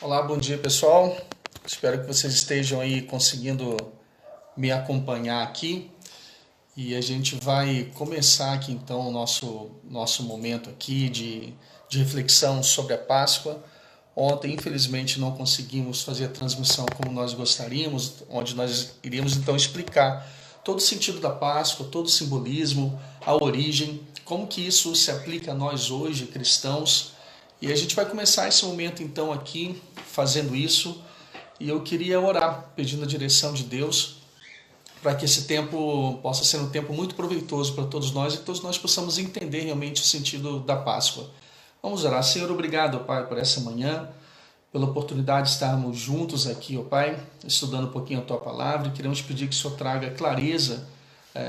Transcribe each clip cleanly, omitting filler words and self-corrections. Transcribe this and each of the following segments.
Olá, bom dia pessoal. Espero que vocês estejam aí conseguindo me acompanhar aqui. E a gente vai começar aqui então o nosso momento aqui de reflexão sobre a Páscoa. Ontem, infelizmente, não conseguimos fazer a transmissão como nós gostaríamos, onde nós iríamos então explicar todo o sentido da Páscoa, todo o simbolismo, a origem, como que isso se aplica a nós hoje, cristãos. E a gente vai começar esse momento então aqui fazendo isso. E eu queria orar, pedindo a direção de Deus, para que esse tempo possa ser um tempo muito proveitoso para todos nós e todos nós possamos entender realmente o sentido da Páscoa. Vamos orar. Senhor, obrigado, Pai, por essa manhã, pela oportunidade de estarmos juntos aqui, ó Pai, estudando um pouquinho a Tua Palavra, e queremos pedir que o Senhor traga clareza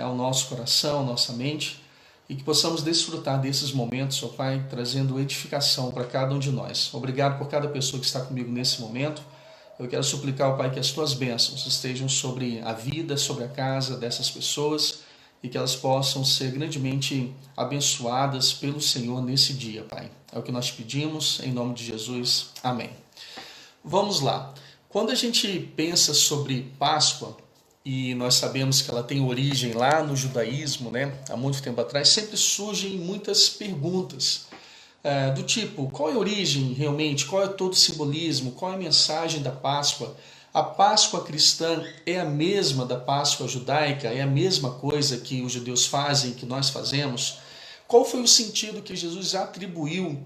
ao nosso coração, à nossa mente, e que possamos desfrutar desses momentos, ó Pai, trazendo edificação para cada um de nós. Obrigado por cada pessoa que está comigo nesse momento. Eu quero suplicar, ó Pai, que as Tuas bênçãos estejam sobre a vida, sobre a casa dessas pessoas e que elas possam ser grandemente abençoadas pelo Senhor nesse dia, Pai. É o que nós pedimos, em nome de Jesus. Amém. Vamos lá. Quando a gente pensa sobre Páscoa, e nós sabemos que ela tem origem lá no judaísmo, né? Há muito tempo atrás, sempre surgem muitas perguntas. Do tipo, qual é a origem realmente, qual é todo o simbolismo, qual é a mensagem da Páscoa? A Páscoa cristã é a mesma da Páscoa judaica? É a mesma coisa que os judeus fazem, que nós fazemos? Qual foi o sentido que Jesus atribuiu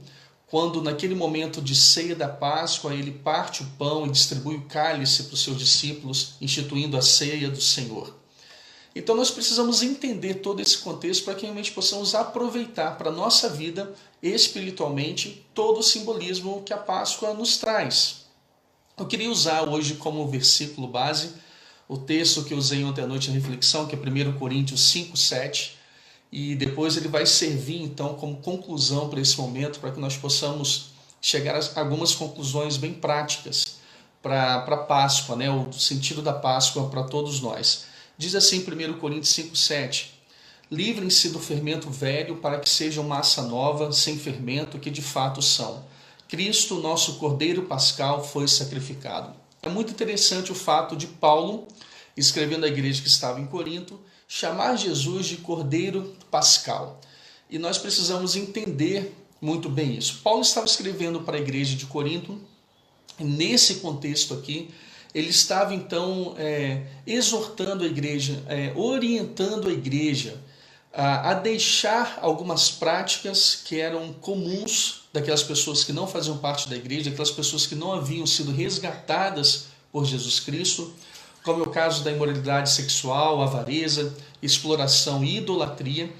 quando naquele momento de ceia da Páscoa ele parte o pão e distribui o cálice para os seus discípulos, instituindo a ceia do Senhor? Então nós precisamos entender todo esse contexto para que realmente possamos aproveitar para a nossa vida espiritualmente todo o simbolismo que a Páscoa nos traz. Eu queria usar hoje como versículo base o texto que eu usei ontem à noite na reflexão, que é 1 Coríntios 5:7, e depois ele vai servir então como conclusão para esse momento, para que nós possamos chegar a algumas conclusões bem práticas para a Páscoa, né? O sentido da Páscoa para todos nós. Diz assim 1 Coríntios 5:7: livrem-se do fermento velho para que sejam massa nova, sem fermento, que de fato são. Cristo, nosso Cordeiro Pascal, foi sacrificado. É muito interessante o fato de Paulo, escrevendo à igreja que estava em Corinto, chamar Jesus de Cordeiro Pascal. E nós precisamos entender muito bem isso. Paulo estava escrevendo para a igreja de Corinto, e nesse contexto aqui, ele estava então exortando a igreja, orientando a igreja a deixar algumas práticas que eram comuns daquelas pessoas que não faziam parte da igreja, aquelas pessoas que não haviam sido resgatadas por Jesus Cristo, como é o caso da imoralidade sexual, avareza, exploração e idolatria.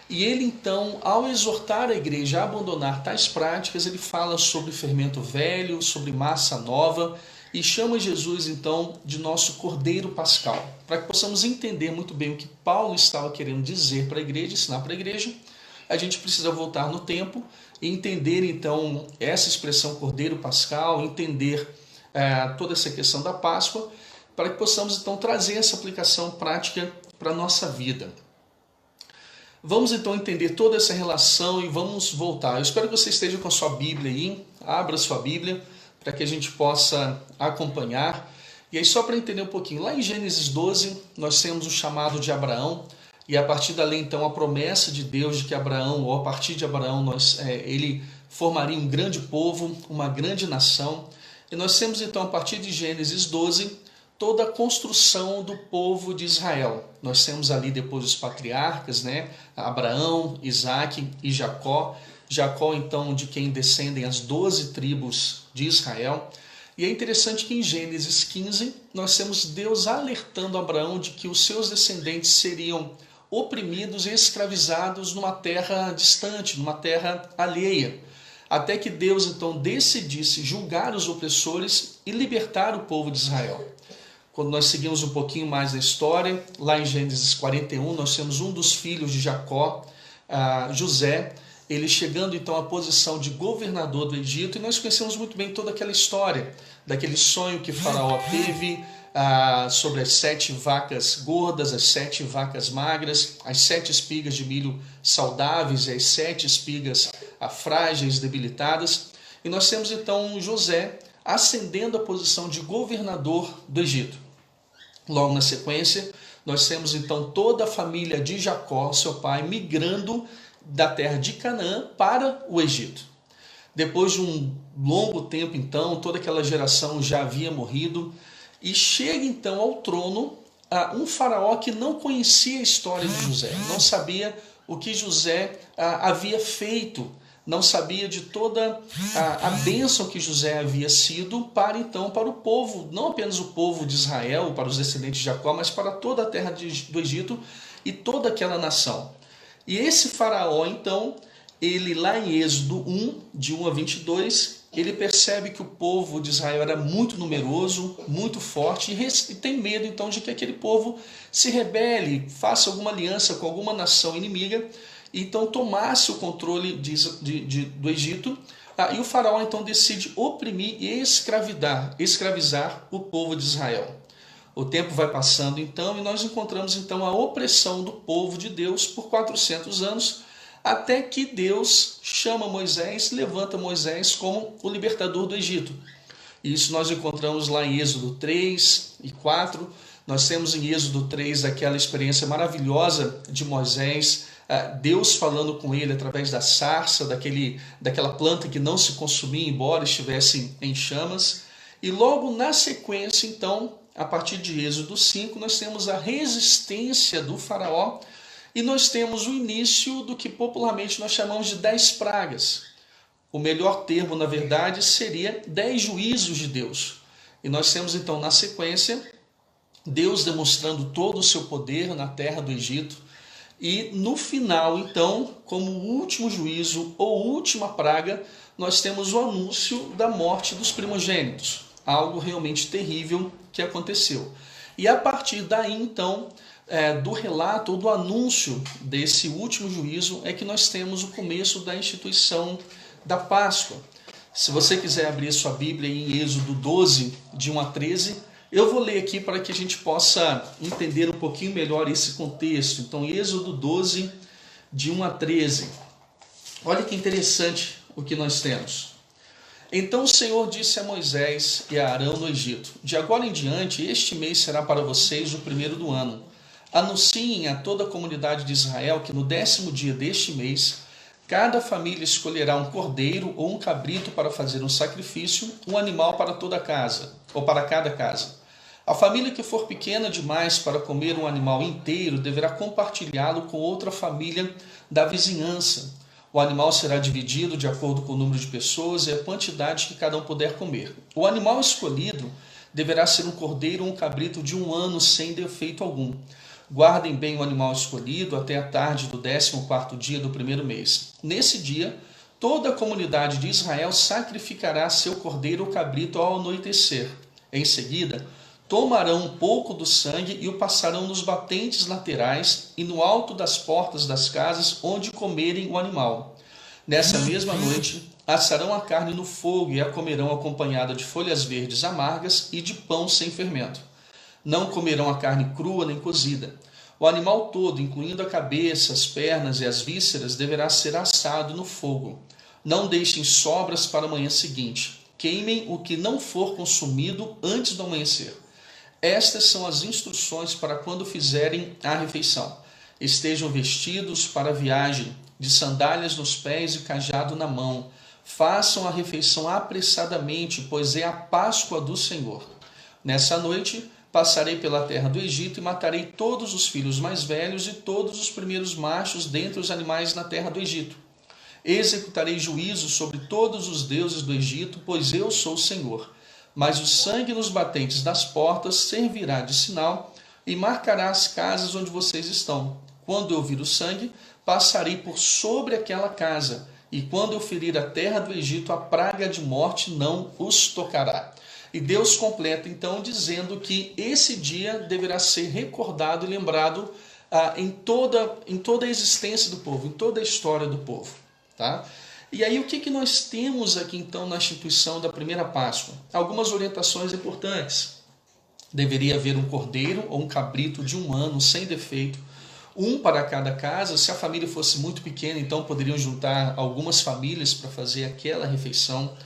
E ele então, ao exortar a igreja a abandonar tais práticas, ele fala sobre fermento velho, sobre massa nova, e chama Jesus então de nosso Cordeiro Pascal, para que possamos entender muito bem o que Paulo estava querendo dizer para a igreja, ensinar para a igreja. A gente precisa voltar no tempo e entender então essa expressão Cordeiro Pascal, entender toda essa questão da Páscoa, para que possamos então trazer essa aplicação prática para a nossa vida. Vamos então entender toda essa relação e vamos voltar. Eu espero que você esteja com a sua Bíblia aí, abra sua Bíblia, para que a gente possa acompanhar. E aí só para entender um pouquinho, lá em Gênesis 12, nós temos o chamado de Abraão, e a partir dali então a promessa de Deus de que Abraão, ou a partir de Abraão, ele formaria um grande povo, uma grande nação. E nós temos então a partir de Gênesis 12, toda a construção do povo de Israel. Nós temos ali depois os patriarcas, né? Abraão, Isaque e Jacó. Jacó, então, de quem descendem as 12 tribos de Israel. E é interessante que em Gênesis 15, nós temos Deus alertando Abraão de que os seus descendentes seriam oprimidos e escravizados numa terra distante, numa terra alheia. Até que Deus, então, decidisse julgar os opressores e libertar o povo de Israel. Quando nós seguimos um pouquinho mais da história, lá em Gênesis 41, nós temos um dos filhos de Jacó, José, ele chegando então à posição de governador do Egito, e nós conhecemos muito bem toda aquela história, daquele sonho que Faraó teve sobre as 7 vacas gordas, as 7 vacas magras, as 7 espigas de milho saudáveis e as 7 espigas frágeis, debilitadas. E nós temos então José ascendendo à posição de governador do Egito. Logo na sequência, nós temos então toda a família de Jacó, seu pai, migrando da terra de Canaã para o Egito. Depois de um longo tempo, então, toda aquela geração já havia morrido, e chega então ao trono um faraó que não conhecia a história de José, não sabia o que José havia feito, não sabia de toda a bênção que José havia sido para o povo, não apenas o povo de Israel, para os descendentes de Jacó, mas para toda a terra do Egito e toda aquela nação. E esse faraó, então, ele lá em Êxodo 1, de 1 a 22, ele percebe que o povo de Israel era muito numeroso, muito forte, e tem medo então de que aquele povo se rebele, faça alguma aliança com alguma nação inimiga, e então tomasse o controle do Egito, e o faraó então decide oprimir e escravizar o povo de Israel. O tempo vai passando então, e nós encontramos então a opressão do povo de Deus por 400 anos, até que Deus chama Moisés, levanta Moisés como o libertador do Egito. Isso nós encontramos lá em Êxodo 3 e 4. Nós temos em Êxodo 3 aquela experiência maravilhosa de Moisés, Deus falando com ele através da sarça, daquela planta que não se consumia, embora estivesse em chamas. E logo na sequência, então, a partir de Êxodo 5, nós temos a resistência do faraó, e nós temos o início do que popularmente nós chamamos de 10 pragas. O melhor termo, na verdade, seria 10 juízos de Deus. E nós temos então na sequência, Deus demonstrando todo o seu poder na terra do Egito. E no final, então, como último juízo ou última praga, nós temos o anúncio da morte dos primogênitos. Algo realmente terrível que aconteceu. E a partir daí, então, do relato ou do anúncio desse último juízo é que nós temos o começo da instituição da Páscoa. Se você quiser abrir sua Bíblia em Êxodo 12, de 1 a 13, eu vou ler aqui para que a gente possa entender um pouquinho melhor esse contexto. Então, Êxodo 12, de 1 a 13. Olha que interessante o que nós temos. Então o Senhor disse a Moisés e a Arão no Egito: de agora em diante, este mês será para vocês o primeiro do ano. Anunciem a toda a comunidade de Israel que no 10º dia deste mês, cada família escolherá um cordeiro ou um cabrito para fazer um sacrifício, um animal para toda a casa, ou para cada casa. A família que for pequena demais para comer um animal inteiro deverá compartilhá-lo com outra família da vizinhança. O animal será dividido de acordo com o número de pessoas e a quantidade que cada um puder comer. O animal escolhido deverá ser um cordeiro ou um cabrito de 1 ano sem defeito algum. Guardem bem o animal escolhido até a tarde do 14º dia do primeiro mês. Nesse dia, toda a comunidade de Israel sacrificará seu cordeiro ou cabrito ao anoitecer. Em seguida, tomarão um pouco do sangue e o passarão nos batentes laterais e no alto das portas das casas onde comerem o animal. Nessa mesma noite, assarão a carne no fogo e a comerão acompanhada de folhas verdes amargas e de pão sem fermento. Não comerão a carne crua nem cozida. O animal todo, incluindo a cabeça, as pernas e as vísceras, deverá ser assado no fogo. Não deixem sobras para a manhã seguinte. Queimem o que não for consumido antes do amanhecer. Estas são as instruções para quando fizerem a refeição. Estejam vestidos para a viagem, de sandálias nos pés e cajado na mão. Façam a refeição apressadamente, pois é a Páscoa do Senhor. Nessa noite, passarei pela terra do Egito e matarei todos os filhos mais velhos e todos os primeiros machos dentre os animais na terra do Egito. Executarei juízo sobre todos os deuses do Egito, pois eu sou o Senhor. Mas o sangue nos batentes das portas servirá de sinal e marcará as casas onde vocês estão. Quando eu vir o sangue, passarei por sobre aquela casa, e quando eu ferir a terra do Egito, a praga de morte não os tocará. E Deus completa então dizendo que esse dia deverá ser recordado e lembrado em toda a existência do povo, em toda a história do povo. Tá? E aí o que nós temos aqui então na instituição da primeira Páscoa? Algumas orientações importantes. Deveria haver um cordeiro ou um cabrito de 1 ano sem defeito, um para cada casa. Se a família fosse muito pequena, então poderiam juntar algumas famílias para fazer aquela refeição.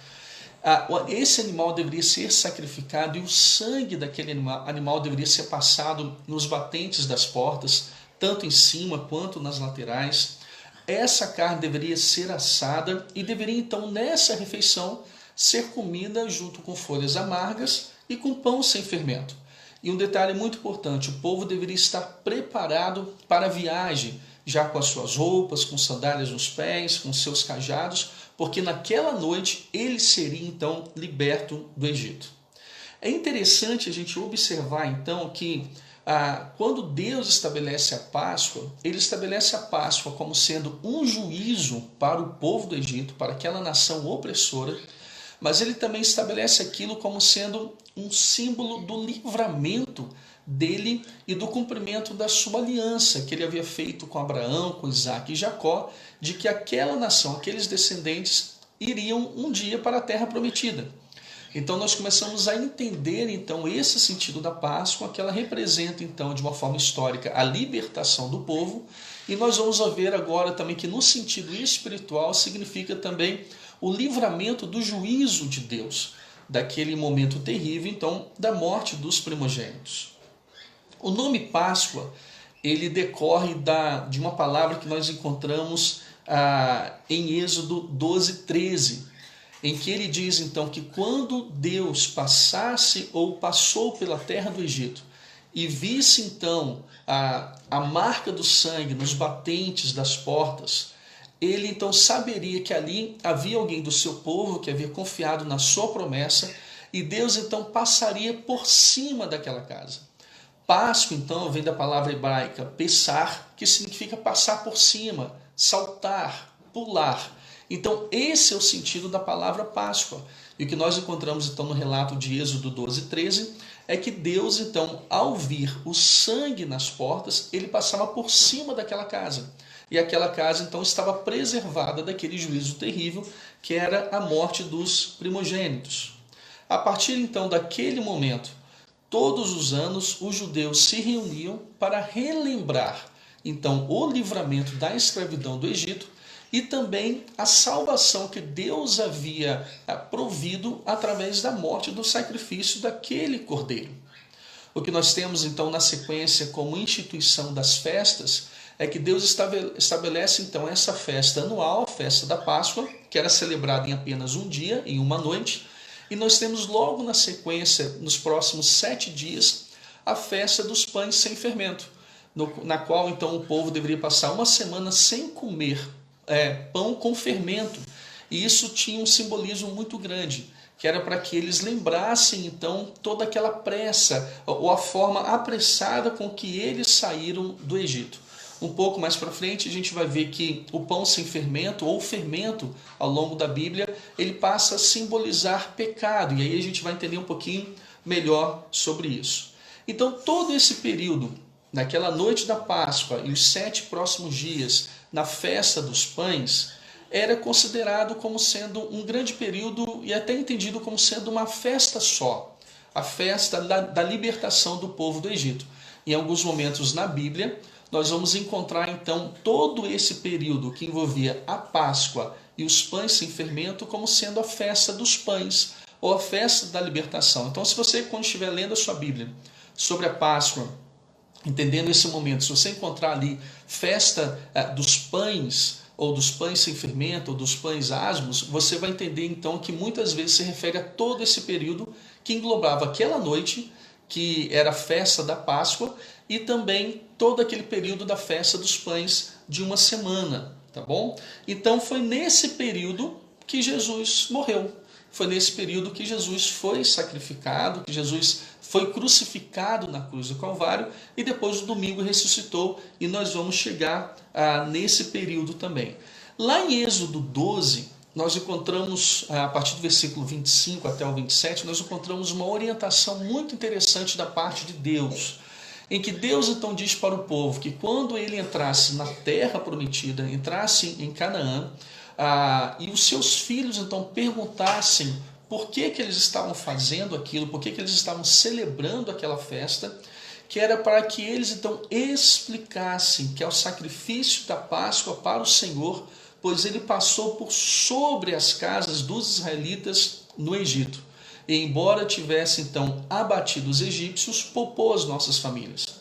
esse animal deveria ser sacrificado e o sangue daquele animal deveria ser passado nos batentes das portas, tanto em cima quanto nas laterais. Essa carne deveria ser assada e deveria então nessa refeição ser comida junto com folhas amargas e com pão sem fermento. E um detalhe muito importante, o povo deveria estar preparado para a viagem, já com as suas roupas, com sandálias nos pés, com seus cajados, porque naquela noite ele seria então liberto do Egito. É interessante a gente observar então que quando Deus estabelece a Páscoa, ele estabelece a Páscoa como sendo um juízo para o povo do Egito, para aquela nação opressora, mas ele também estabelece aquilo como sendo um símbolo do livramento dele e do cumprimento da sua aliança que ele havia feito com Abraão, com Isaac e Jacó, de que aquela nação, aqueles descendentes, iriam um dia para a terra prometida. Então nós começamos a entender então esse sentido da Páscoa, que ela representa então de uma forma histórica a libertação do povo, e nós vamos ver agora também que no sentido espiritual significa também o livramento do juízo de Deus, daquele momento terrível então da morte dos primogênitos. O nome Páscoa, ele decorre de uma palavra que nós encontramos em Êxodo 12:13, em que ele diz então que quando Deus passasse ou passou pela terra do Egito e visse então a marca do sangue nos batentes das portas, ele então saberia que ali havia alguém do seu povo que havia confiado na sua promessa e Deus então passaria por cima daquela casa. Páscoa então vem da palavra hebraica pesar, que significa passar por cima, saltar, pular. Então esse é o sentido da palavra Páscoa. E o que nós encontramos então no relato de Êxodo 12:13 é que Deus então, ao vir o sangue nas portas, ele passava por cima daquela casa. E aquela casa então estava preservada daquele juízo terrível que era a morte dos primogênitos. A partir então daquele momento, todos os anos os judeus se reuniam para relembrar então o livramento da escravidão do Egito e também a salvação que Deus havia provido através da morte do sacrifício daquele cordeiro. O que nós temos então na sequência como instituição das festas é que Deus estabelece então essa festa anual, a festa da Páscoa, que era celebrada em apenas um dia, em uma noite, e nós temos logo na sequência, nos próximos 7 dias, a festa dos pães sem fermento, na qual então o povo deveria passar uma semana sem comer pão com fermento. E isso tinha um simbolismo muito grande, que era para que eles lembrassem então toda aquela pressa, ou a forma apressada com que eles saíram do Egito. Um pouco mais para frente a gente vai ver que o pão sem fermento, ou fermento ao longo da Bíblia, ele passa a simbolizar pecado, e aí a gente vai entender um pouquinho melhor sobre isso. Então todo esse período, naquela noite da Páscoa e os 7 próximos dias, na festa dos pães, era considerado como sendo um grande período e até entendido como sendo uma festa só, a festa da libertação do povo do Egito. Em alguns momentos na Bíblia, nós vamos encontrar então todo esse período que envolvia a Páscoa e os pães sem fermento como sendo a festa dos pães, ou a festa da libertação. Então se você, quando estiver lendo a sua Bíblia sobre a Páscoa, entendendo esse momento, se você encontrar ali festa dos pães, ou dos pães sem fermento, ou dos pães asmos, você vai entender então que muitas vezes se refere a todo esse período que englobava aquela noite, que era a festa da Páscoa, e também todo aquele período da festa dos pães de uma semana, tá bom? Então foi nesse período que Jesus morreu. Foi nesse período que Jesus foi sacrificado, que Jesus foi crucificado na cruz do Calvário e depois no domingo ressuscitou, e nós vamos chegar nesse período também. Lá em Êxodo 12, nós encontramos, a partir do versículo 25 até o 27, nós encontramos uma orientação muito interessante da parte de Deus, em que Deus então diz para o povo que quando ele entrasse na terra prometida, entrasse em Canaã, e os seus filhos então perguntassem por que eles estavam fazendo aquilo, por que eles estavam celebrando aquela festa, que era para que eles então explicassem que é o sacrifício da Páscoa para o Senhor, pois ele passou por sobre as casas dos israelitas no Egito. E embora tivesse então abatido os egípcios, poupou as nossas famílias.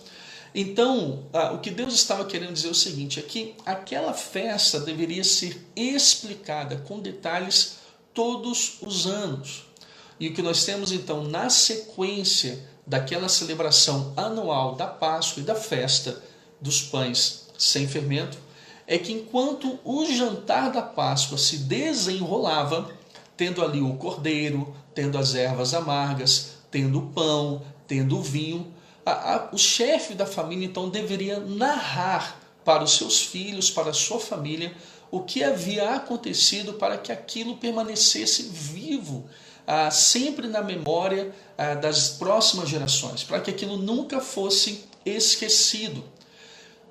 Então, o que Deus estava querendo dizer é o seguinte, é que aquela festa deveria ser explicada com detalhes todos os anos. E o que nós temos então na sequência daquela celebração anual da Páscoa e da festa dos pães sem fermento, é que enquanto o jantar da Páscoa se desenrolava, tendo ali o cordeiro, tendo as ervas amargas, tendo o pão, tendo o vinho, o chefe da família então deveria narrar para os seus filhos, para a sua família, o que havia acontecido para que aquilo permanecesse vivo, sempre na memória das próximas gerações, para que aquilo nunca fosse esquecido.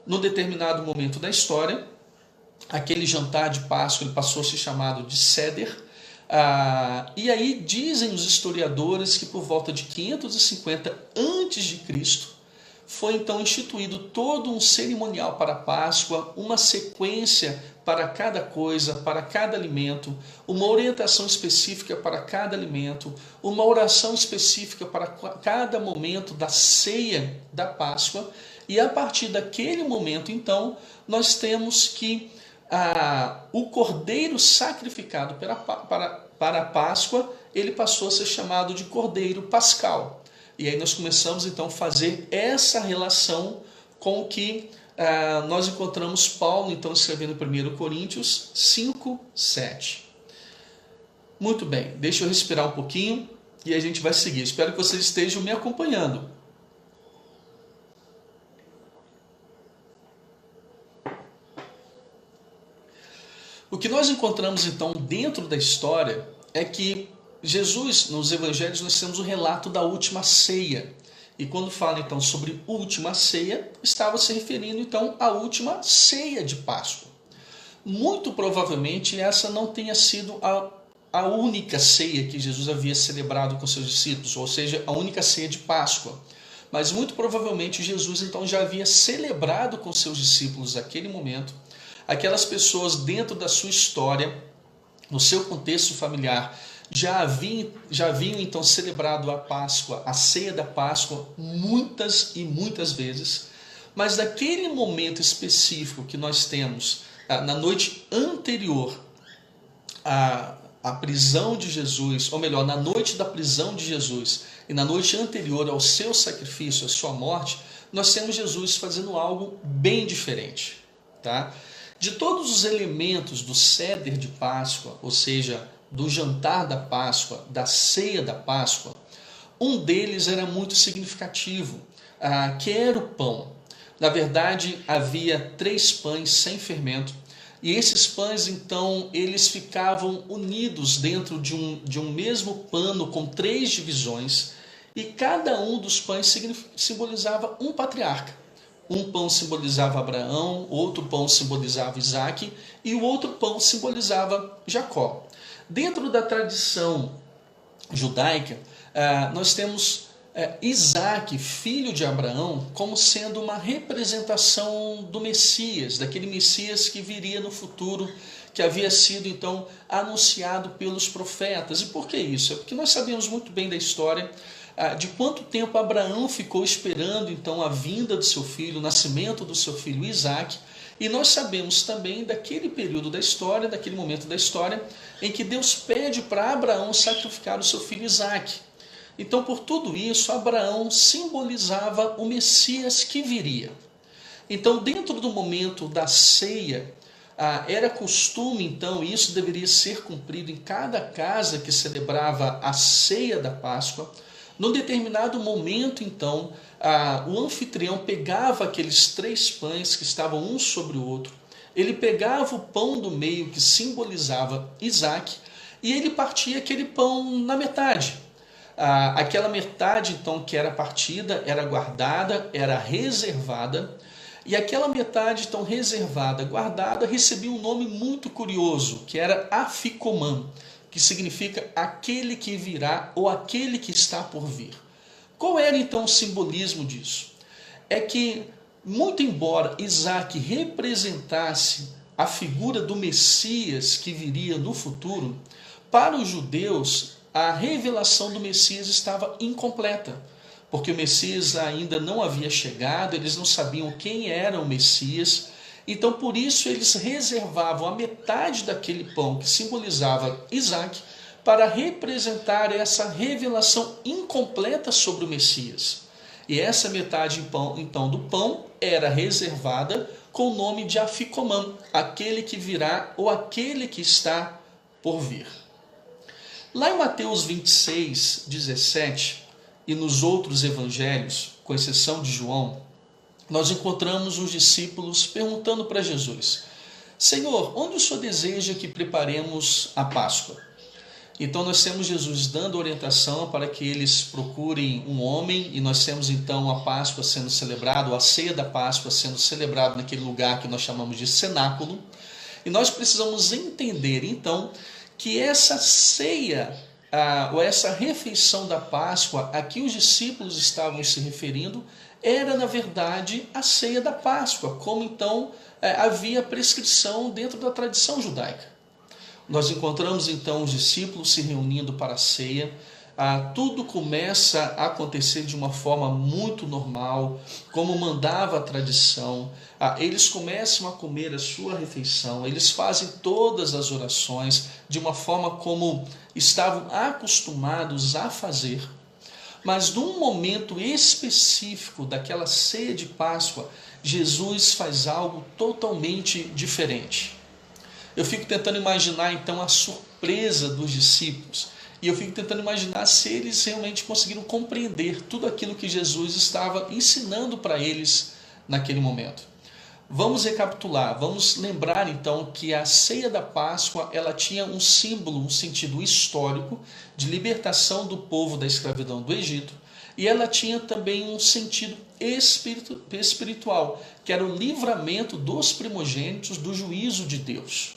Num determinado momento da história, aquele jantar de Páscoa ele passou a ser chamado de Seder. E aí dizem os historiadores que por volta de 550 a.C. foi então instituído todo um cerimonial para a Páscoa, uma sequência para cada coisa, para cada alimento, uma orientação específica para cada alimento, uma oração específica para cada momento da ceia da Páscoa. E a partir daquele momento, então, nós temos que o cordeiro sacrificado para a Páscoa, ele passou a ser chamado de cordeiro pascal. E aí nós começamos então a fazer essa relação com o que nós encontramos Paulo então escrevendo em 1 Coríntios 5, 7. Muito bem, deixa eu respirar um pouquinho e a gente vai seguir. Espero que vocês estejam me acompanhando. O que nós encontramos então dentro da história é que Jesus, nos evangelhos, nós temos o relato da última ceia. E quando fala então sobre última ceia, estava se referindo então à última ceia de Páscoa. Muito provavelmente essa não tenha sido a única ceia que Jesus havia celebrado com seus discípulos, ou seja, a única ceia de Páscoa. Mas muito provavelmente Jesus então já havia celebrado com seus discípulos naquele momento. Aquelas pessoas dentro da sua história, no seu contexto familiar, já haviam então celebrado a Páscoa, a ceia da Páscoa, muitas e muitas vezes, mas naquele momento específico que nós temos, na noite anterior à prisão de Jesus, ou melhor, na noite da prisão de Jesus e na noite anterior ao seu sacrifício, à sua morte, nós temos Jesus fazendo algo bem diferente, tá? De todos os elementos do Seder de Páscoa, ou seja, do jantar da Páscoa, da ceia da Páscoa, um deles era muito significativo, que era o pão. Na verdade, havia 3 pães sem fermento, e esses pães, então, eles ficavam unidos dentro de um mesmo pano com 3 divisões, e cada um dos pães simbolizava um patriarca. Um pão simbolizava Abraão, outro pão simbolizava Isaac e o outro pão simbolizava Jacó. Dentro da tradição judaica, nós temos Isaac, filho de Abraão, como sendo uma representação do Messias, daquele Messias que viria no futuro, que havia sido então anunciado pelos profetas. E por que isso? É porque nós sabemos muito bem da história de quanto tempo Abraão ficou esperando então a vinda do seu filho, o nascimento do seu filho Isaac, e nós sabemos também daquele período da história, daquele momento da história, em que Deus pede para Abraão sacrificar o seu filho Isaac. Então, por tudo isso, Abraão simbolizava o Messias que viria. Então, dentro do momento da ceia, era costume, então, e isso deveria ser cumprido em cada casa que celebrava a ceia da Páscoa. Num determinado momento, então, o anfitrião pegava aqueles 3 pães que estavam um sobre o outro, ele pegava o pão do meio que simbolizava Isaac e ele partia aquele pão na metade. Aquela metade, então, que era partida, era guardada, era reservada, e aquela metade, então, reservada, guardada, recebia um nome muito curioso, que era Afikoman, que significa aquele que virá ou aquele que está por vir. Qual era então o simbolismo disso? É que, muito embora Isaac representasse a figura do Messias que viria no futuro, para os judeus a revelação do Messias estava incompleta, porque o Messias ainda não havia chegado, eles não sabiam quem era o Messias. Então, por isso, eles reservavam a metade daquele pão que simbolizava Isaac para representar essa revelação incompleta sobre o Messias. E essa metade, então, do pão era reservada com o nome de Aficomã, aquele que virá ou aquele que está por vir. Lá em Mateus 26, 17 e nos outros evangelhos, com exceção de João, nós encontramos os discípulos perguntando para Jesus: Senhor, onde o Senhor deseja que preparemos a Páscoa? Então nós temos Jesus dando orientação para que eles procurem um homem, e nós temos então a Páscoa sendo celebrada, a ceia da Páscoa sendo celebrada naquele lugar que nós chamamos de cenáculo. E nós precisamos entender então que essa ceia, ou essa refeição da Páscoa a que os discípulos estavam se referindo, era na verdade a ceia da Páscoa, como então havia prescrição dentro da tradição judaica. Nós encontramos então os discípulos se reunindo para a ceia. Tudo começa a acontecer de uma forma muito normal, como mandava a tradição. Eles começam a comer a sua refeição, eles fazem todas as orações de uma forma como estavam acostumados a fazer. Mas num momento específico daquela ceia de Páscoa, Jesus faz algo totalmente diferente. Eu fico tentando imaginar então a surpresa dos discípulos, e eu fico tentando imaginar se eles realmente conseguiram compreender tudo aquilo que Jesus estava ensinando para eles naquele momento. Vamos recapitular, vamos lembrar então que a ceia da Páscoa ela tinha um símbolo, um sentido histórico de libertação do povo da escravidão do Egito, e ela tinha também um sentido espiritual, que era o livramento dos primogênitos do juízo de Deus.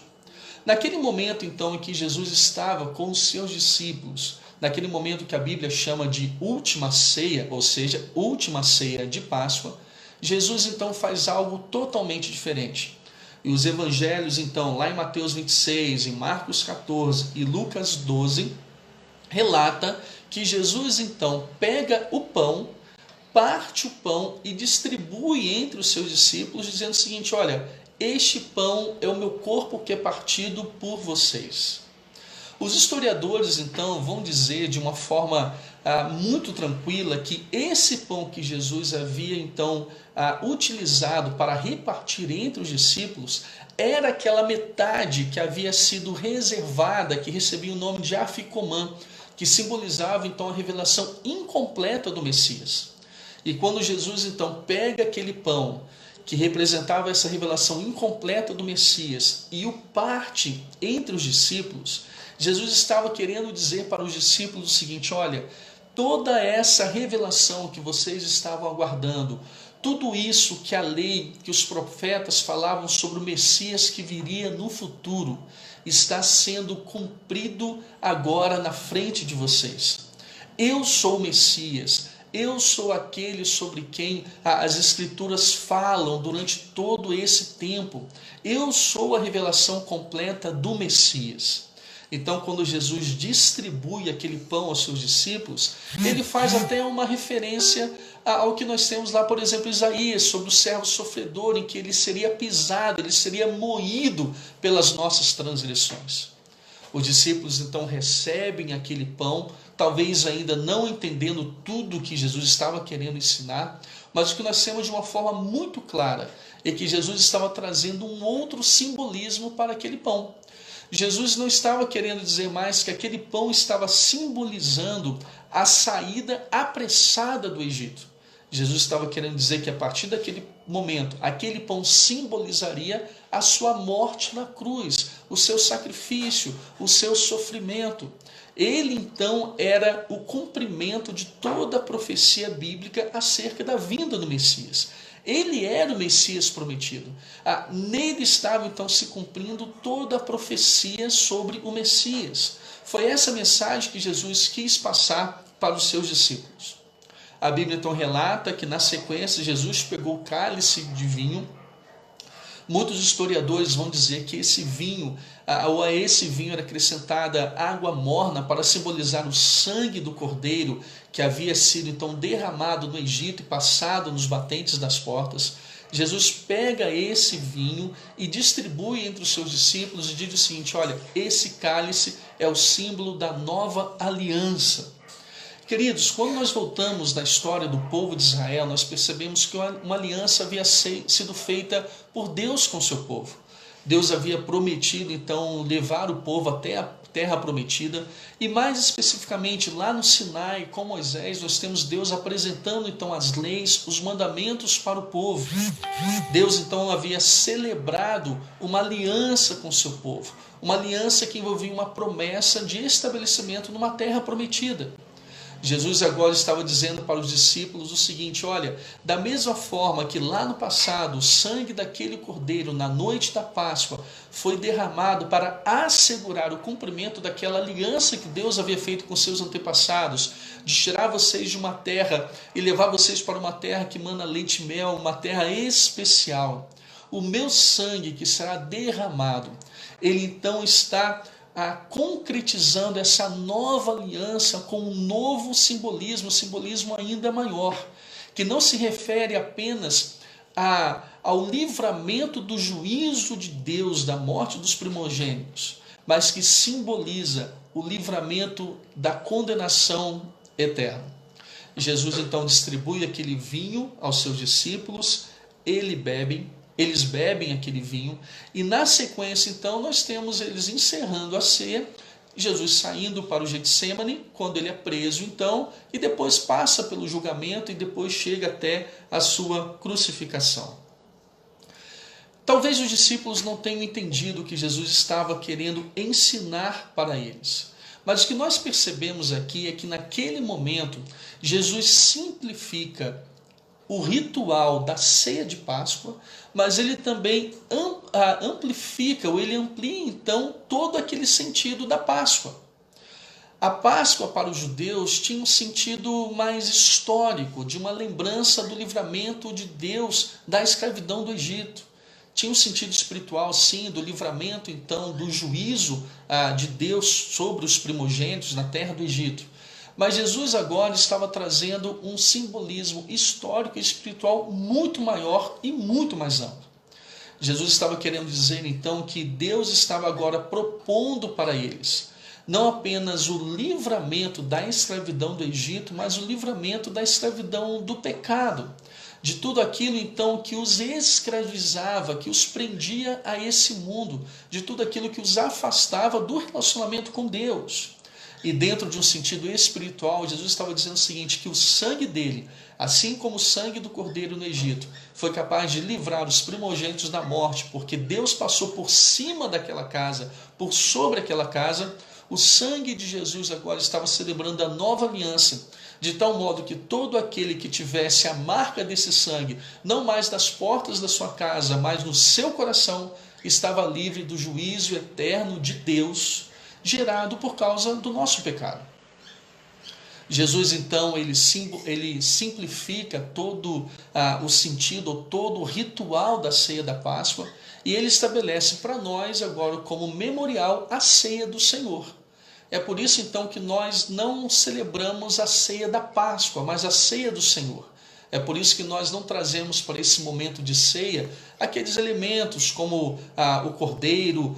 Naquele momento, então, em que Jesus estava com os seus discípulos, naquele momento que a Bíblia chama de última ceia, ou seja, última ceia de Páscoa, Jesus, então, faz algo totalmente diferente. E os evangelhos, então, lá em Mateus 26, em Marcos 14 e Lucas 12, relata que Jesus, então, pega o pão, parte o pão e distribui entre os seus discípulos, dizendo o seguinte: olha, este pão é o meu corpo que é partido por vocês. Os historiadores, então, vão dizer de uma forma muito tranquila que esse pão que Jesus havia, então, utilizado para repartir entre os discípulos era aquela metade que havia sido reservada, que recebia o nome de Aficomã, que simbolizava, então, a revelação incompleta do Messias. E quando Jesus, então, pega aquele pão que representava essa revelação incompleta do Messias e o parte entre os discípulos, Jesus estava querendo dizer para os discípulos o seguinte: olha, toda essa revelação que vocês estavam aguardando, tudo isso que a lei, que os profetas falavam sobre o Messias que viria no futuro, está sendo cumprido agora na frente de vocês. Eu sou o Messias. Eu sou aquele sobre quem as Escrituras falam durante todo esse tempo. Eu sou a revelação completa do Messias. Então, quando Jesus distribui aquele pão aos seus discípulos, ele faz até uma referência ao que nós temos lá, por exemplo, Isaías, sobre o servo sofredor, em que ele seria pisado, ele seria moído pelas nossas transgressões. Os discípulos então recebem aquele pão, talvez ainda não entendendo tudo que Jesus estava querendo ensinar, mas o que nós temos de uma forma muito clara é que Jesus estava trazendo um outro simbolismo para aquele pão. Jesus não estava querendo dizer mais que aquele pão estava simbolizando a saída apressada do Egito. Jesus estava querendo dizer que a partir daquele momento, aquele pão simbolizaria a sua morte na cruz, o seu sacrifício, o seu sofrimento. Ele então era o cumprimento de toda a profecia bíblica acerca da vinda do Messias. Ele era o Messias prometido. Nele estava então se cumprindo toda a profecia sobre o Messias. Foi essa mensagem que Jesus quis passar para os seus discípulos. A Bíblia então relata que na sequência Jesus pegou o cálice de vinho, Muitos historiadores vão dizer que esse vinho, ou a esse vinho era acrescentada água morna para simbolizar o sangue do cordeiro que havia sido então derramado no Egito e passado nos batentes das portas. Jesus pega esse vinho e distribui entre os seus discípulos e diz o seguinte: olha, esse cálice é o símbolo da nova aliança. Queridos, quando nós voltamos na história do povo de Israel, nós percebemos que uma aliança havia sido feita por Deus com o seu povo. Deus havia prometido então levar o povo até a terra prometida, e mais especificamente lá no Sinai, com Moisés, nós temos Deus apresentando então as leis, os mandamentos para o povo. Deus então havia celebrado uma aliança com o seu povo, uma aliança que envolvia uma promessa de estabelecimento numa terra prometida. Jesus agora estava dizendo para os discípulos o seguinte: olha, da mesma forma que lá no passado o sangue daquele cordeiro na noite da Páscoa foi derramado para assegurar o cumprimento daquela aliança que Deus havia feito com seus antepassados, de tirar vocês de uma terra e levar vocês para uma terra que mana leite e mel, uma terra especial. O meu sangue que será derramado, ele então está concretizando essa nova aliança com um novo simbolismo, um simbolismo ainda maior, que não se refere apenas ao livramento do juízo de Deus, da morte dos primogênitos, mas que simboliza o livramento da condenação eterna. Jesus então distribui aquele vinho aos seus discípulos, eles bebem aquele vinho, e na sequência então nós temos eles encerrando a ceia, Jesus saindo para o Getsêmani, quando ele é preso então, e depois passa pelo julgamento e depois chega até a sua crucificação. Talvez os discípulos não tenham entendido o que Jesus estava querendo ensinar para eles, mas o que nós percebemos aqui é que naquele momento Jesus simplifica o ritual da ceia de Páscoa, mas ele também amplifica, ou ele amplia então todo aquele sentido da Páscoa. A Páscoa para os judeus tinha um sentido mais histórico, de uma lembrança do livramento de Deus da escravidão do Egito. Tinha um sentido espiritual, sim, do livramento então do juízo de Deus sobre os primogênitos na terra do Egito. Mas Jesus agora estava trazendo um simbolismo histórico e espiritual muito maior e muito mais amplo. Jesus estava querendo dizer então que Deus estava agora propondo para eles não apenas o livramento da escravidão do Egito, mas o livramento da escravidão do pecado, de tudo aquilo então que os escravizava, que os prendia a esse mundo, de tudo aquilo que os afastava do relacionamento com Deus. E dentro de um sentido espiritual, Jesus estava dizendo o seguinte, que o sangue dele, assim como o sangue do cordeiro no Egito, foi capaz de livrar os primogênitos da morte, porque Deus passou por cima daquela casa, por sobre aquela casa. O sangue de Jesus agora estava celebrando a nova aliança, de tal modo que todo aquele que tivesse a marca desse sangue, não mais nas portas da sua casa, mas no seu coração, estava livre do juízo eterno de Deus, gerado por causa do nosso pecado. Jesus então ele simplifica todo o sentido, todo o ritual da ceia da Páscoa, e ele estabelece para nós agora como memorial a ceia do Senhor. É por isso então que nós não celebramos a ceia da Páscoa, mas a ceia do Senhor. É por isso que nós não trazemos para esse momento de ceia aqueles elementos como o cordeiro,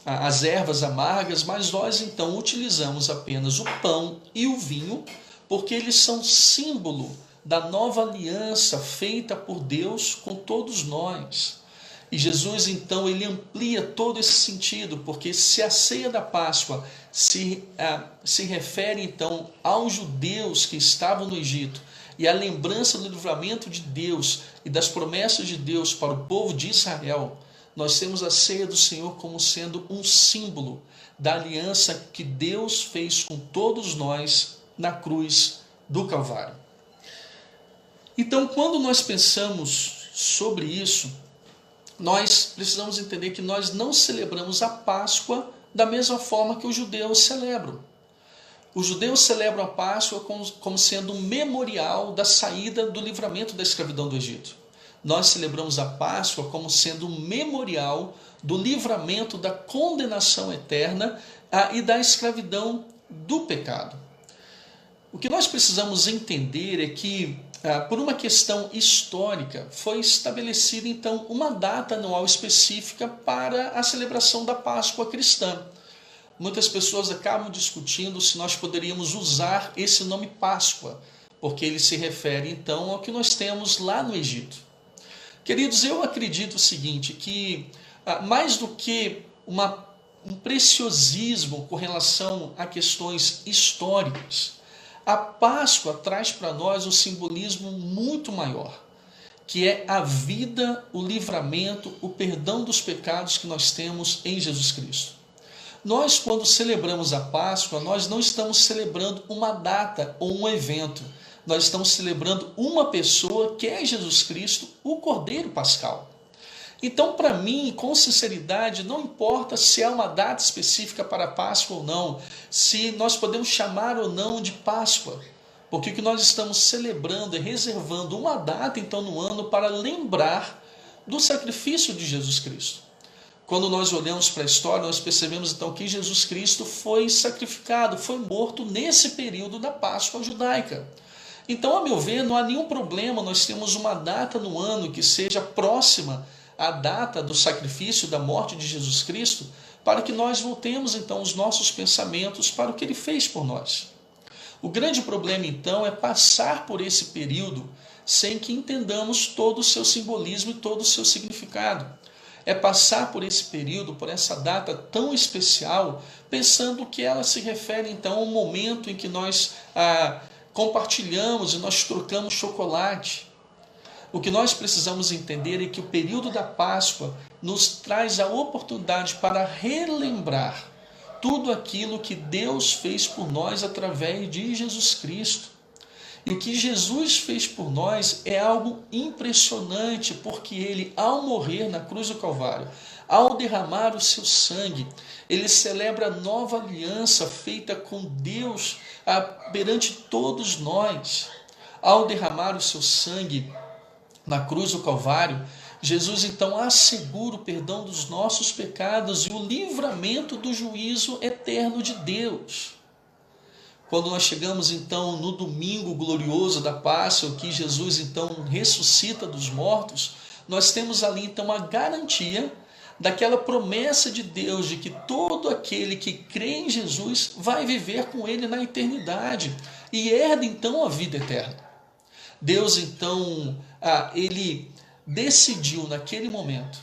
as ervas amargas, mas nós então utilizamos apenas o pão e o vinho, porque eles são símbolo da nova aliança feita por Deus com todos nós. E Jesus então ele amplia todo esse sentido, porque se a ceia da Páscoa se refere então aos judeus que estavam no Egito, e a lembrança do livramento de Deus e das promessas de Deus para o povo de Israel, nós temos a ceia do Senhor como sendo um símbolo da aliança que Deus fez com todos nós na cruz do Calvário. Então, quando nós pensamos sobre isso, nós precisamos entender que nós não celebramos a Páscoa da mesma forma que os judeus celebram. Os judeus celebram a Páscoa como sendo um memorial da saída do livramento da escravidão do Egito. Nós celebramos a Páscoa como sendo um memorial do livramento da condenação eterna e da escravidão do pecado. O que nós precisamos entender é que, por uma questão histórica, foi estabelecida então uma data anual específica para a celebração da Páscoa cristã. Muitas pessoas acabam discutindo se nós poderíamos usar esse nome Páscoa, porque ele se refere então ao que nós temos lá no Egito. Queridos, eu acredito o seguinte, que mais do que um preciosismo com relação a questões históricas, a Páscoa traz para nós um simbolismo muito maior, que é a vida, o livramento, o perdão dos pecados que nós temos em Jesus Cristo. Nós, quando celebramos a Páscoa, nós não estamos celebrando uma data ou um evento. Nós estamos celebrando uma pessoa que é Jesus Cristo, o Cordeiro Pascal. Então, para mim, com sinceridade, não importa se há uma data específica para a Páscoa ou não, se nós podemos chamar ou não de Páscoa, porque o que nós estamos celebrando é reservando uma data, então, no ano para lembrar do sacrifício de Jesus Cristo. Quando nós olhamos para a história, nós percebemos então que Jesus Cristo foi sacrificado, foi morto nesse período da Páscoa judaica. Então, a meu ver, não há nenhum problema nós temos uma data no ano que seja próxima à data do sacrifício da morte de Jesus Cristo, para que nós voltemos então os nossos pensamentos para o que ele fez por nós. O grande problema então é passar por esse período sem que entendamos todo o seu simbolismo e todo o seu significado. É passar por esse período, por essa data tão especial, pensando que ela se refere então ao momento em que nós compartilhamos e nós trocamos chocolate. O que nós precisamos entender é que o período da Páscoa nos traz a oportunidade para relembrar tudo aquilo que Deus fez por nós através de Jesus Cristo. E o que Jesus fez por nós é algo impressionante, porque ele, ao morrer na cruz do Calvário, ao derramar o seu sangue, ele celebra a nova aliança feita com Deus perante todos nós. Ao derramar o seu sangue na cruz do Calvário, Jesus então assegura o perdão dos nossos pecados e o livramento do juízo eterno de Deus. Quando nós chegamos então no domingo glorioso da Páscoa, que Jesus então ressuscita dos mortos, nós temos ali então a garantia daquela promessa de Deus de que todo aquele que crê em Jesus vai viver com ele na eternidade e herda então a vida eterna. Deus então, ele decidiu naquele momento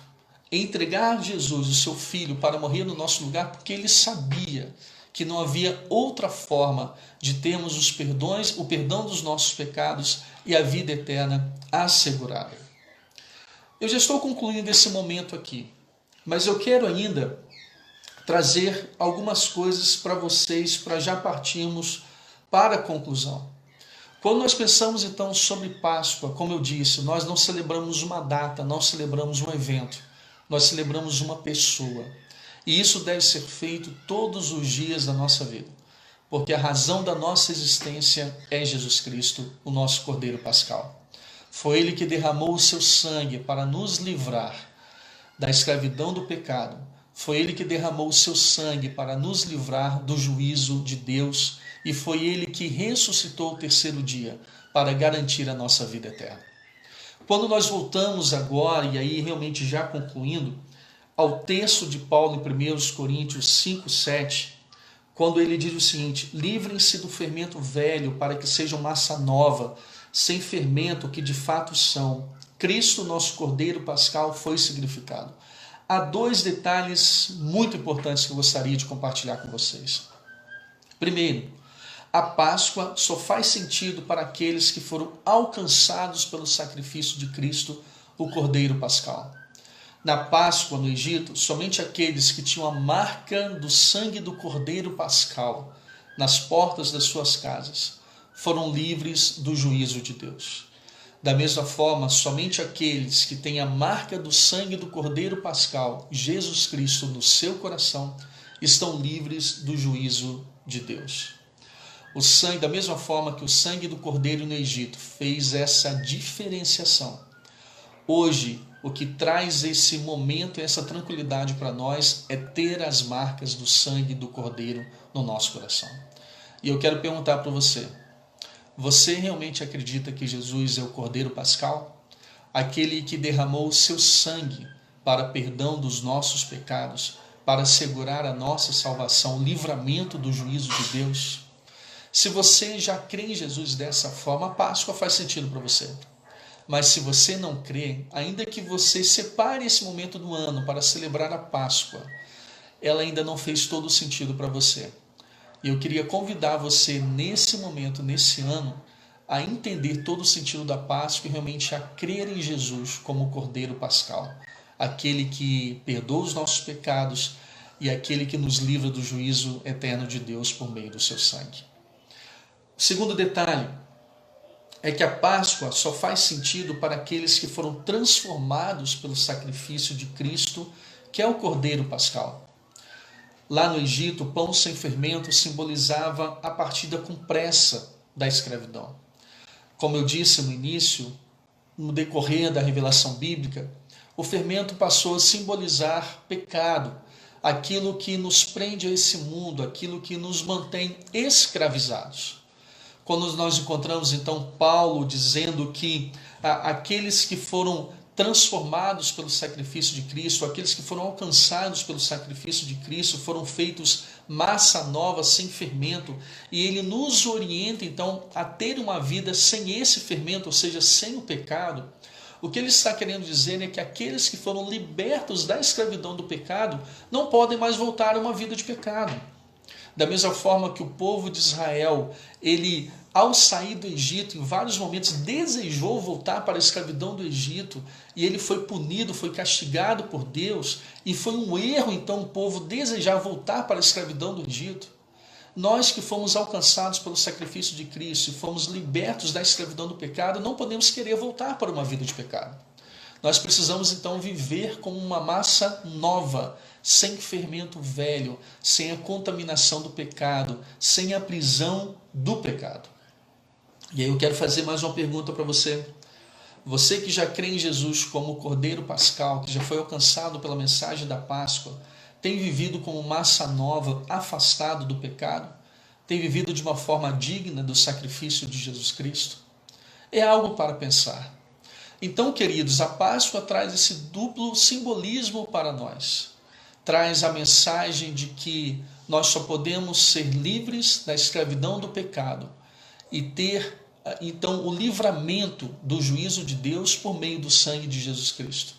entregar Jesus, o seu filho, para morrer no nosso lugar, porque ele sabia que não havia outra forma de termos o perdão dos nossos pecados e a vida eterna assegurada. Eu já estou concluindo esse momento aqui, mas eu quero ainda trazer algumas coisas para vocês, para já partirmos para a conclusão. Quando nós pensamos então sobre Páscoa, como eu disse, nós não celebramos uma data, não celebramos um evento, nós celebramos uma pessoa. E isso deve ser feito todos os dias da nossa vida, porque a razão da nossa existência é Jesus Cristo, o nosso Cordeiro Pascal. Foi ele que derramou o seu sangue para nos livrar da escravidão do pecado. Foi ele que derramou o seu sangue para nos livrar do juízo de Deus. E foi ele que ressuscitou o terceiro dia para garantir a nossa vida eterna. Quando nós voltamos agora, e aí realmente já concluindo, ao texto de Paulo em 1 Coríntios 5, 7, quando ele diz o seguinte: livrem-se do fermento velho para que sejam massa nova, sem fermento, que de fato são. Cristo, nosso Cordeiro Pascal, foi sacrificado. Há dois detalhes muito importantes que eu gostaria de compartilhar com vocês. Primeiro, a Páscoa só faz sentido para aqueles que foram alcançados pelo sacrifício de Cristo, o Cordeiro Pascal. Na Páscoa, no Egito, somente aqueles que tinham a marca do sangue do Cordeiro Pascal nas portas das suas casas foram livres do juízo de Deus. Da mesma forma, somente aqueles que têm a marca do sangue do Cordeiro Pascal, Jesus Cristo, no seu coração, estão livres do juízo de Deus. O sangue, da mesma forma que o sangue do Cordeiro no Egito fez essa diferenciação, Hoje, o que traz esse momento e essa tranquilidade para nós é ter as marcas do sangue do Cordeiro no nosso coração. E eu quero perguntar para você, você realmente acredita que Jesus é o Cordeiro Pascal? Aquele que derramou o seu sangue para perdão dos nossos pecados, para assegurar a nossa salvação, o livramento do juízo de Deus? Se você já crê em Jesus dessa forma, a Páscoa faz sentido para você. Mas se você não crê, ainda que você separe esse momento do ano para celebrar a Páscoa, ela ainda não fez todo o sentido para você. E eu queria convidar você nesse momento, nesse ano, a entender todo o sentido da Páscoa e realmente a crer em Jesus como o Cordeiro Pascal, aquele que perdoa os nossos pecados e aquele que nos livra do juízo eterno de Deus por meio do seu sangue. O segundo detalhe é que a Páscoa só faz sentido para aqueles que foram transformados pelo sacrifício de Cristo, que é o Cordeiro Pascal. Lá no Egito, o pão sem fermento simbolizava a partida com pressa da escravidão. Como eu disse no início, no decorrer da revelação bíblica, o fermento passou a simbolizar pecado, aquilo que nos prende a esse mundo, aquilo que nos mantém escravizados. Quando nós encontramos então Paulo dizendo que aqueles que foram transformados pelo sacrifício de Cristo, aqueles que foram alcançados pelo sacrifício de Cristo, foram feitos massa nova, sem fermento, e ele nos orienta então a ter uma vida sem esse fermento, ou seja, sem o pecado. O que ele está querendo dizer é que aqueles que foram libertos da escravidão do pecado não podem mais voltar a uma vida de pecado. Da mesma forma que o povo de Israel, ele, ao sair do Egito, em vários momentos desejou voltar para a escravidão do Egito, e ele foi punido, foi castigado por Deus, e foi um erro então o povo desejar voltar para a escravidão do Egito. Nós que fomos alcançados pelo sacrifício de Cristo e fomos libertos da escravidão do pecado, não podemos querer voltar para uma vida de pecado. Nós precisamos então viver como uma massa nova, sem fermento velho, sem a contaminação do pecado, sem a prisão do pecado. E aí eu quero fazer mais uma pergunta para você. Você que já crê em Jesus como o Cordeiro Pascal, que já foi alcançado pela mensagem da Páscoa, tem vivido como massa nova, afastado do pecado? Tem vivido de uma forma digna do sacrifício de Jesus Cristo? É algo para pensar. Então, queridos, a Páscoa traz esse duplo simbolismo para nós. Traz a mensagem de que nós só podemos ser livres da escravidão do pecado e ter, então, o livramento do juízo de Deus por meio do sangue de Jesus Cristo.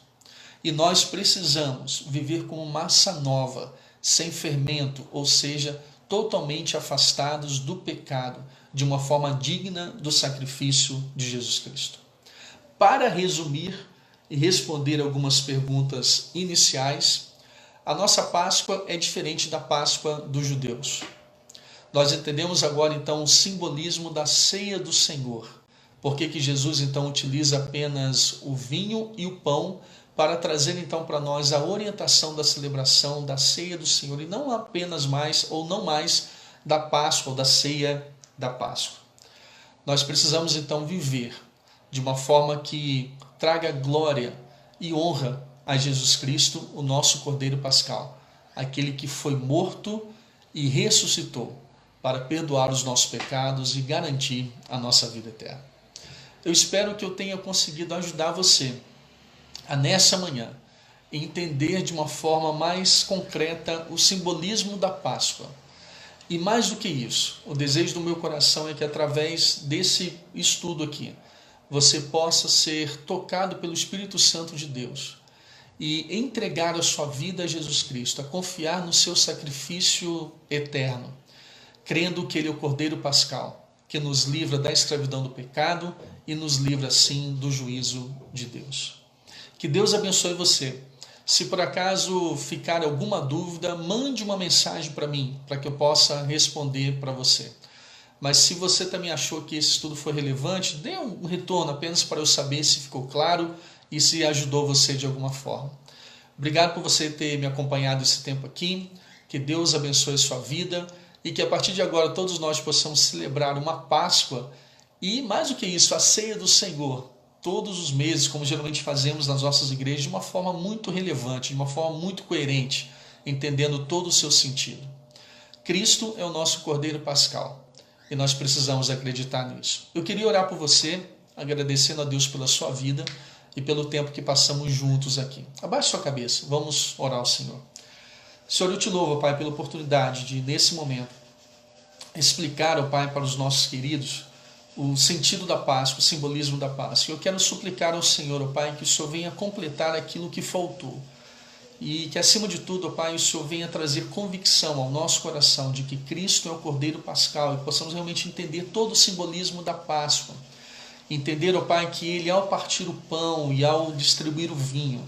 E nós precisamos viver como massa nova, sem fermento, ou seja, totalmente afastados do pecado, de uma forma digna do sacrifício de Jesus Cristo. Para resumir e responder algumas perguntas iniciais, a nossa Páscoa é diferente da Páscoa dos judeus. Nós entendemos agora então o simbolismo da ceia do Senhor. Por que Jesus então utiliza apenas o vinho e o pão para trazer então para nós a orientação da celebração da ceia do Senhor e não apenas mais ou não mais da Páscoa ou da ceia da Páscoa. Nós precisamos então viver de uma forma que traga glória e honra a Jesus Cristo, o nosso Cordeiro Pascal, aquele que foi morto e ressuscitou para perdoar os nossos pecados e garantir a nossa vida eterna. Eu espero que eu tenha conseguido ajudar você a nessa manhã entender de uma forma mais concreta o simbolismo da Páscoa. E mais do que isso, o desejo do meu coração é que através desse estudo aqui, você possa ser tocado pelo Espírito Santo de Deus e entregar a sua vida a Jesus Cristo, a confiar no seu sacrifício eterno, crendo que Ele é o Cordeiro Pascal, que nos livra da escravidão do pecado e nos livra, assim, do juízo de Deus. Que Deus abençoe você. Se por acaso ficar alguma dúvida, mande uma mensagem para mim, para que eu possa responder para você. Mas se você também achou que esse estudo foi relevante, dê um retorno apenas para eu saber se ficou claro e se ajudou você de alguma forma. Obrigado por você ter me acompanhado esse tempo aqui. Que Deus abençoe a sua vida e que a partir de agora todos nós possamos celebrar uma Páscoa e, mais do que isso, a ceia do Senhor, todos os meses, como geralmente fazemos nas nossas igrejas, de uma forma muito relevante, de uma forma muito coerente, entendendo todo o seu sentido. Cristo é o nosso Cordeiro Pascal e nós precisamos acreditar nisso. Eu queria orar por você, agradecendo a Deus pela sua vida e pelo tempo que passamos juntos aqui. Abaixe sua cabeça, vamos orar ao Senhor. Senhor, eu te louvo, Pai, pela oportunidade de, nesse momento, explicar, ó Pai, para os nossos queridos o sentido da Páscoa, o simbolismo da Páscoa. Eu quero suplicar ao Senhor, ó Pai, que o Senhor venha completar aquilo que faltou. E que, acima de tudo, ó Pai, o Senhor venha trazer convicção ao nosso coração de que Cristo é o Cordeiro Pascal e possamos realmente entender todo o simbolismo da Páscoa. Entender, ó Pai, que Ele, ao partir o pão e ao distribuir o vinho,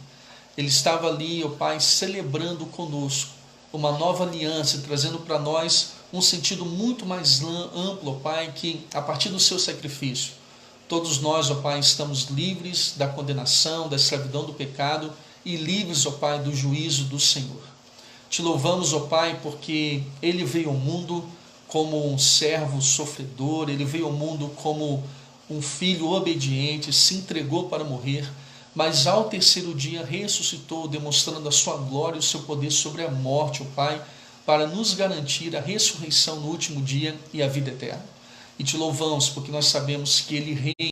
Ele estava ali, ó Pai, celebrando conosco uma nova aliança, trazendo para nós um sentido muito mais amplo, ó Pai, que a partir do seu sacrifício, todos nós, ó Pai, estamos livres da condenação, da escravidão do pecado e livres, ó Pai, do juízo do Senhor. Te louvamos, ó Pai, porque Ele veio ao mundo como um servo sofredor, Ele veio ao mundo como um filho obediente, se entregou para morrer, mas ao terceiro dia ressuscitou, demonstrando a sua glória e o seu poder sobre a morte, ó Pai, para nos garantir a ressurreição no último dia e a vida eterna. E te louvamos porque nós sabemos que Ele reina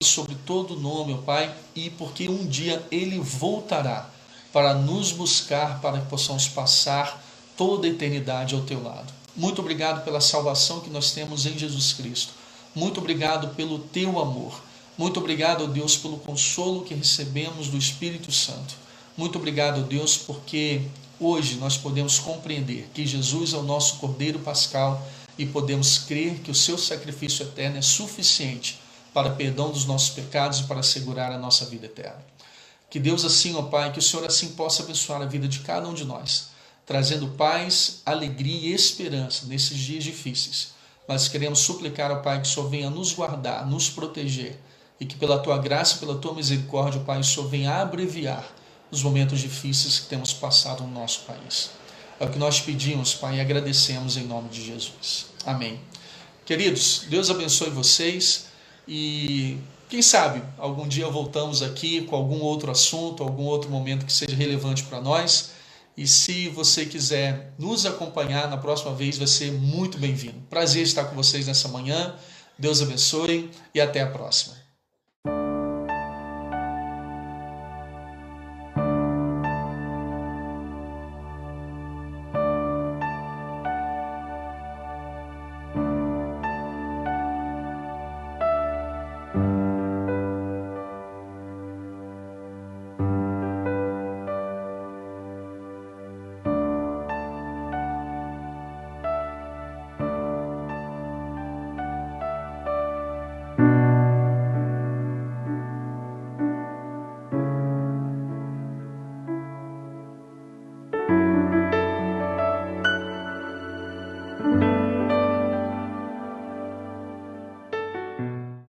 sobre todo o nome, ó Pai, e porque um dia Ele voltará para nos buscar, para que possamos passar toda a eternidade ao Teu lado. Muito obrigado pela salvação que nós temos em Jesus Cristo. Muito obrigado pelo Teu amor. Muito obrigado, ó Deus, pelo consolo que recebemos do Espírito Santo. Muito obrigado, ó Deus, porque hoje nós podemos compreender que Jesus é o nosso Cordeiro Pascal e podemos crer que o seu sacrifício eterno é suficiente para perdão dos nossos pecados e para assegurar a nossa vida eterna. Que Deus assim, ó Pai, que o Senhor assim possa abençoar a vida de cada um de nós, trazendo paz, alegria e esperança nesses dias difíceis. Mas queremos suplicar ao Pai que o Senhor venha nos guardar, nos proteger, e que pela Tua graça e pela Tua misericórdia, Pai, o Senhor venha abreviar os momentos difíceis que temos passado no nosso país. É o que nós pedimos, Pai, e agradecemos em nome de Jesus. Amém. Queridos, Deus abençoe vocês e quem sabe algum dia voltamos aqui com algum outro assunto, algum outro momento que seja relevante para nós. E se você quiser nos acompanhar na próxima vez, vai ser muito bem-vindo. Prazer estar com vocês nessa manhã. Deus abençoe e até a próxima.